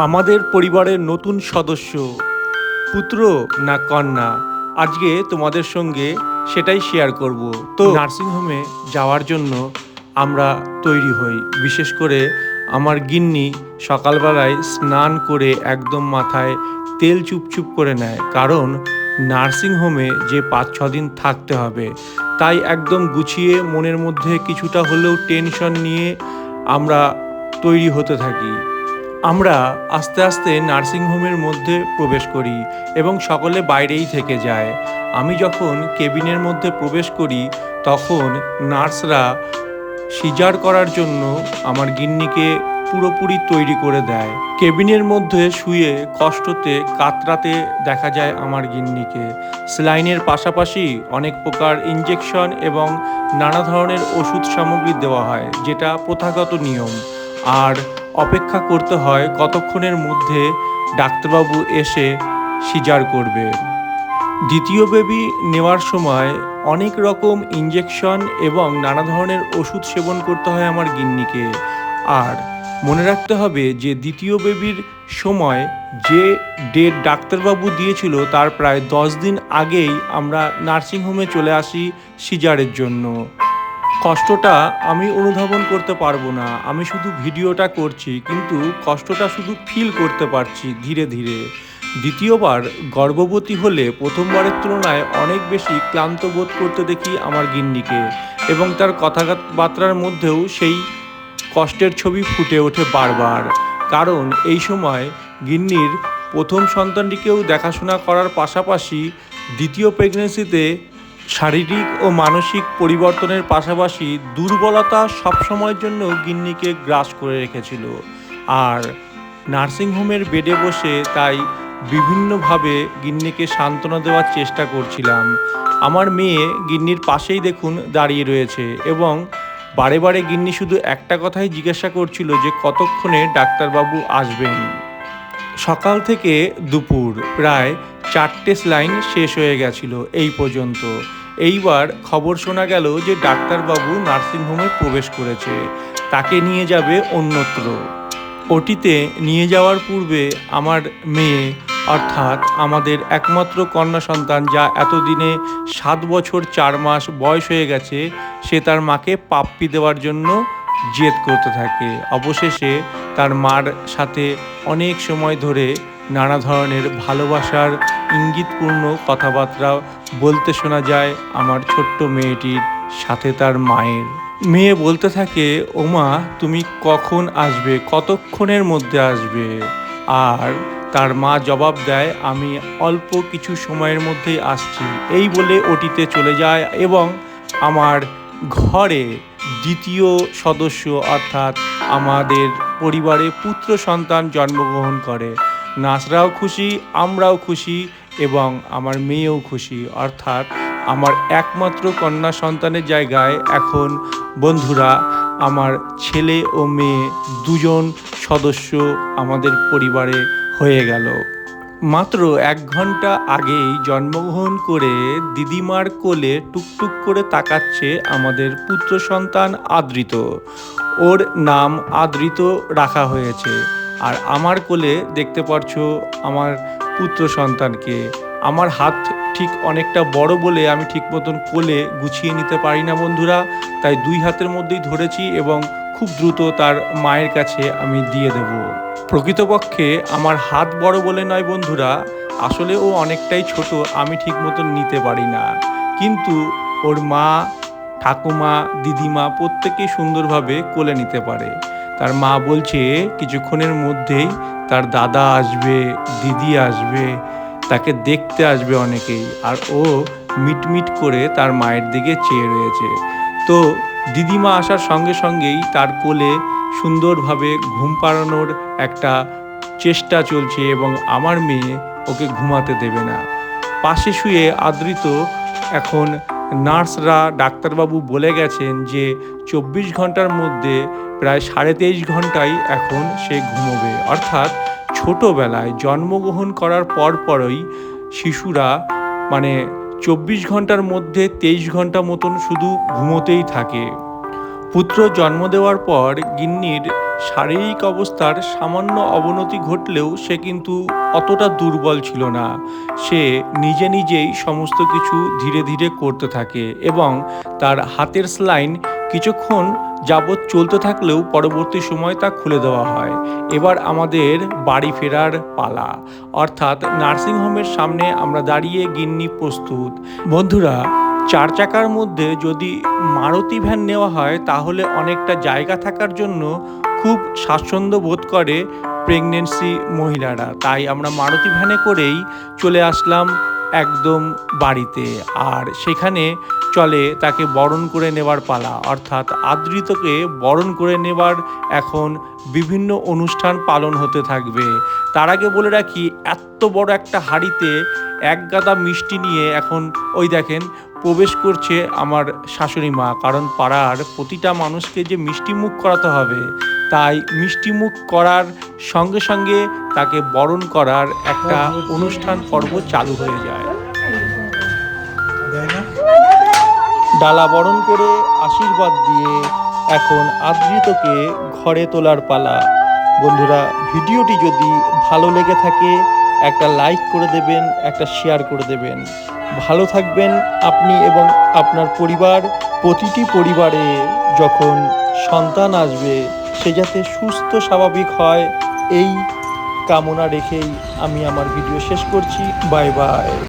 আমাদের পরিবারের নতুন সদস্য পুত্র না কন্যা, আজকে তোমাদের সঙ্গে সেটাই শেয়ার করব। তো নার্সিংহোমে যাওয়ার জন্য আমরা তৈরি হই। বিশেষ করে আমার গিন্নি সকালবেলায় স্নান করে একদম মাথায় তেল চুপচুপ করে নেয়, কারণ নার্সিংহোমে যে 5-6 দিন থাকতে হবে, তাই একদম গুছিয়ে মনের মধ্যে কিছুটা হলেও টেনশন নিয়ে আমরা তৈরি হতে থাকি। আমরা আস্তে আস্তে নার্সিংহোমের মধ্যে প্রবেশ করি এবং সকলে বাইরেই থেকে যায়। আমি যখন কেবিনের মধ্যে প্রবেশ করি তখন নার্সরা সিজার করার জন্য আমার গিন্নিকে পুরোপুরি তৈরি করে দেয়। কেবিনের মধ্যে শুয়ে কষ্টতে কাতরাতে দেখা যায় আমার গিন্নিকে। স্যালাইনের পাশাপাশি অনেক প্রকার ইঞ্জেকশন এবং নানা ধরনের ওষুধ সামগ্রী দেওয়া হয়, যেটা প্রথাগত নিয়ম। আর অপেক্ষা করতে হয় কতক্ষণের মধ্যে ডাক্তারবাবু এসে সিজার করবে। দ্বিতীয় বেবি নেওয়ার সময় অনেক রকম ইঞ্জেকশন এবং নানা ধরনের ওষুধ সেবন করতে হয় আমার গিন্নিকে। আর মনে রাখতে হবে যে দ্বিতীয় বেবির সময় যে ডেট ডাক্তারবাবু দিয়েছিল তার প্রায় 10 দিন আগেই আমরা নার্সিংহোমে চলে আসি সিজারের জন্য। কষ্টটা আমি অনুধাবন করতে পারবো না, আমি শুধু ভিডিওটা করছি, কিন্তু কষ্টটা শুধু ফিল করতে পারছি ধীরে ধীরে। দ্বিতীয়বার গর্ভবতী হলে প্রথমবারের তুলনায় অনেক বেশি ক্লান্ত বোধ করতে দেখি আমার গিন্নিকে, এবং তার কথাবার্তার মধ্যেও সেই কষ্টের ছবি ফুটে ওঠে বারবার। কারণ এই সময় গিন্নির প্রথম সন্তানটিকেও দেখাশোনা করার পাশাপাশি দ্বিতীয় প্রেগনেন্সিতে শারীরিক ও মানসিক পরিবর্তনের পাশাপাশি দুর্বলতা সবসময়ের জন্য গিন্নিকে গ্রাস করে রেখেছিল। আর নার্সিংহোমের বেডে বসে তাই বিভিন্নভাবে গিন্নিকে সান্ত্বনা দেওয়ার চেষ্টা করছিলাম। আমার মেয়ে গিন্নির পাশেই দেখুন দাঁড়িয়ে রয়েছে, এবং বারে বারে গিন্নি শুধু একটা কথাই জিজ্ঞাসা করছিল যে কতক্ষণে ডাক্তারবাবু আসবেন। সকাল থেকে দুপুর প্রায় 4টে স্যালাইন শেষ হয়ে গেছিল এই পর্যন্ত। এইবার খবর শোনা গেল যে ডাক্তারবাবু নার্সিংহোমে প্রবেশ করেছে, তাকে নিয়ে যাবে অন্যত্র। ওটিতে নিয়ে যাওয়ার পূর্বে আমার মেয়ে, অর্থাৎ আমাদের একমাত্র কন্যা সন্তান, যা এতদিনে 7 বছর 4 মাস বয়স হয়ে গেছে, সে তার মাকে পাপ্পি দেওয়ার জন্য জেদ করতে থাকে। অবশেষে তার মার সাথে অনেক সময় ধরে নানা ধরনের ভালোবাসার ইঙ্গিতপূর্ণ কথাবার্তা বলতে শোনা যায় আমার ছোট্ট মেয়েটির সাথে তার মায়ের। মেয়ে বলতে থাকে, ওমা তুমি কখন আসবে, কতক্ষণের মধ্যে আসবে? আর তার মা জবাব দেয়, আমি অল্প কিছু সময়ের মধ্যেই আসছি। এই বলে ওটিতে চলে যায় এবং আমার ঘরে দ্বিতীয় সদস্য, অর্থাৎ আমাদের পরিবারে পুত্র সন্তান জন্মগ্রহণ করে। নার্সরাও খুশি, আমরাও খুশি, এবং আমার মেয়েও খুশি। অর্থাৎ আমার একমাত্র কন্যা সন্তানের জায়গায় এখন বন্ধুরা আমার ছেলে ও মেয়ে দুজন সদস্য আমাদের পরিবারে হয়ে গেল। মাত্র 1 ঘন্টা আগেই জন্মগ্রহণ করে দিদিমার কোলে টুকটুক করে তাকাচ্ছে আমাদের পুত্র সন্তান আদৃত। ওর নাম আদৃত রাখা হয়েছে। আর আমার কোলে দেখতে পারছো আমার পুত্র সন্তানকে। আমার হাত ঠিক অনেকটা বড় বলে আমি ঠিক মতন কোলে গুছিয়ে নিতে পারি না বন্ধুরা, তাই 2 হাতের মধ্যেই ধরেছি এবং খুব দ্রুত তার মায়ের কাছে আমি দিয়ে দেব। প্রকৃতপক্ষে আমার হাত বড় বলে নয় বন্ধুরা, আসলে ও অনেকটাই ছোট, আমি ঠিক মতন নিতে পারি না। কিন্তু ওর মা, ঠাকুমা, দিদিমা প্রত্যেকেই সুন্দরভাবে কোলে নিতে পারে। তার মা বলছে কিছুক্ষণের মধ্যেই তার দাদা আসবে, দিদি আসবে, তাকে দেখতে আসবে অনেকেই। আর ও মিটমিট করে তার মায়ের দিকে চেয়ে রয়েছে। তো দিদিমা আসার সঙ্গে সঙ্গেই তার কোলে সুন্দরভাবে ঘুম পাড়ানোর একটা চেষ্টা চলছে, এবং আমার মেয়ে ওকে ঘুমাতে দেবে না। পাশে শুয়ে আদৃত, এখন নার্সরা, ডাক্তারবাবু বলে গেছেন যে 24 ঘন্টার মধ্যে প্রায় 23.5 ঘন্টাই এখন সে ঘুমোবে। অর্থাৎ ছোটোবেলায় জন্মগ্রহণ করার পরপরই শিশুরা 24 ঘন্টার মধ্যে 23 ঘন্টা মতন শুধু ঘুমোতেই থাকে। পুত্র জন্ম দেওয়ার পর গিন্নির শারীরিক অবস্থার সামান্য অবনতি ঘটলেও সে কিন্তু অতটা দুর্বল ছিল না। সে নিজে নিজেই সমস্ত কিছু ধীরে ধীরে করতে থাকে এবং তার হাতের স্লাইন কিছুক্ষণ যাবৎ চলতে থাকলেও পরবর্তী সময় তা খুলে দেওয়া হয়। এবার আমাদের বাড়ি ফেরার পালা, অর্থাৎ নার্সিংহোমের সামনে আমরা দাঁড়িয়ে গিন্নি প্রস্তুত। বন্ধুরা, 4 চাকার মধ্যে যদি মারুতি ভ্যান নেওয়া হয় তাহলে অনেকটা জায়গা থাকার জন্য খুব স্বাচ্ছন্দ্য বোধ করে প্রেগনেন্সি মহিলারা, তাই আমরা মারুতি ভ্যানে করেই চলে আসলাম একদম বাড়িতে। আর সেখানে চলে তাকে বরণ করে নেবার পালা, অর্থাৎ আদৃতকে বরণ করে নেবার এখন বিভিন্ন অনুষ্ঠান পালন হতে থাকবে। তার আগে বলে রাখি, এত বড় একটা হাঁড়িতে এক গাদা মিষ্টি নিয়ে এখন ওই দেখেন প্রবেশ করছে আমার শাশুড়ি মা, কারণ পাড়ার প্রতিটা মানুষকে যে মিষ্টি মুখ করাতে হবে, তাই মিষ্টি মুখ করার সঙ্গে সঙ্গে তাকে বরণ করার একটা অনুষ্ঠান পর্ব চালু হয়ে যায়। ডালা বরণ করে আশীর্বাদ দিয়ে এখন আদৃতকে ঘরে তোলার পালা। বন্ধুরা, ভিডিওটি যদি ভালো লেগে থাকে একটা লাইক করে দেবেন, একটা শেয়ার করে দেবেন। ভালো থাকবেন আপনি এবং আপনার পরিবার। প্রতিটি পরিবারে যখন সন্তান আসবে সে যাতে সুস্থ স্বাভাবিক হয়, এই কামনা রেখেই আমি আমার ভিডিও শেষ করছি। Bye bye.